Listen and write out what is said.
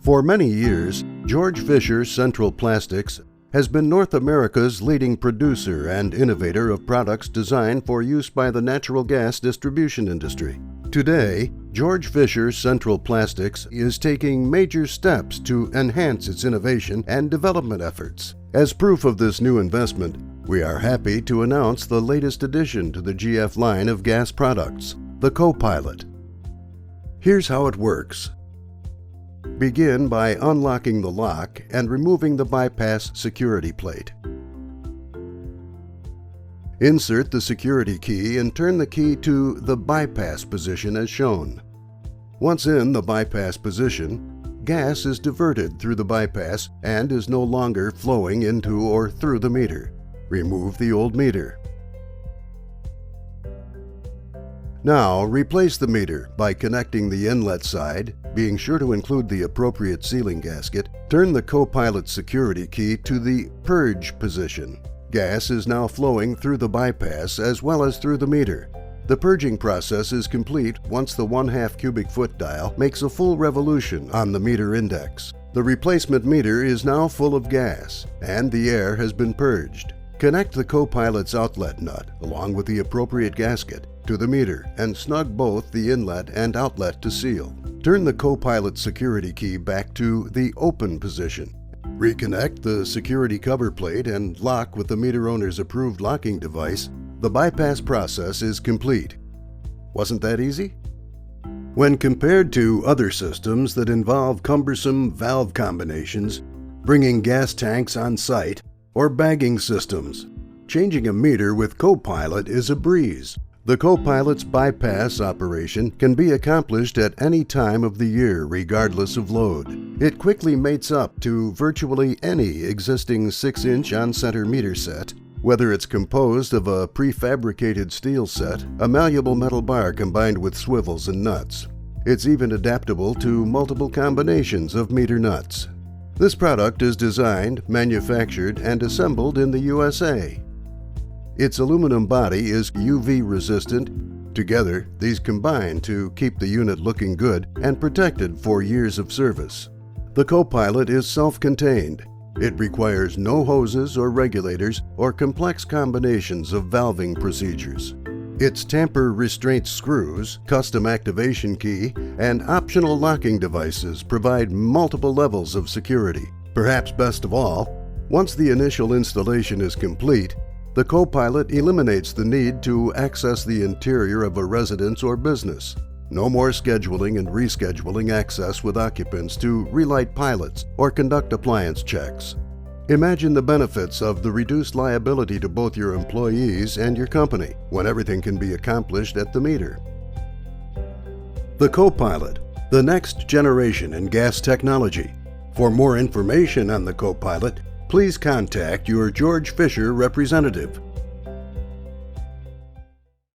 For many years, George Fisher Central Plastics has been North America's leading producer and innovator of products designed for use by the natural gas distribution industry. Today, George Fisher Central Plastics is taking major steps to enhance its innovation and development efforts. As proof of this new investment, we are happy to announce the latest addition to the GF line of gas products, the Co-Pilot. Here's how it works. Begin by unlocking the lock and removing the bypass security plate. Insert the security key and turn the key to the bypass position as shown. Once in the bypass position, gas is diverted through the bypass and is no longer flowing into or through the meter. Remove the old meter. Now, replace the meter by connecting the inlet side, being sure to include the appropriate sealing gasket. Turn the Co-Pilot security key to the purge position. Gas is now flowing through the bypass as well as through the meter. The purging process is complete once the 1/2 cubic foot dial makes a full revolution on the meter index. The replacement meter is now full of gas, and the air has been purged. Connect the Co-Pilot's outlet nut, along with the appropriate gasket, to the meter and snug both the inlet and outlet to seal. Turn the Co-Pilot security key back to the open position. Reconnect the security cover plate and lock with the meter owner's approved locking device. The bypass process is complete. Wasn't that easy? When compared to other systems that involve cumbersome valve combinations, bringing gas tanks on site, or bagging systems, changing a meter with Co-Pilot is a breeze. The Co-Pilot's bypass operation can be accomplished at any time of the year regardless of load. It quickly mates up to virtually any existing 6-inch on-center meter set, whether it's composed of a prefabricated steel set, a malleable metal bar combined with swivels and nuts. It's even adaptable to multiple combinations of meter nuts. This product is designed, manufactured, and assembled in the USA. Its aluminum body is UV resistant. Together, these combine to keep the unit looking good and protected for years of service. The Co-Pilot is self-contained. It requires no hoses or regulators or complex combinations of valving procedures. Its tamper restraint screws, custom activation key, and optional locking devices provide multiple levels of security. Perhaps best of all, once the initial installation is complete, the Co-Pilot eliminates the need to access the interior of a residence or business. No more scheduling and rescheduling access with occupants to relight pilots or conduct appliance checks. Imagine the benefits of the reduced liability to both your employees and your company when everything can be accomplished at the meter. The Co-Pilot, the next generation in gas technology. For more information on the Co-Pilot, please contact your George Fisher representative.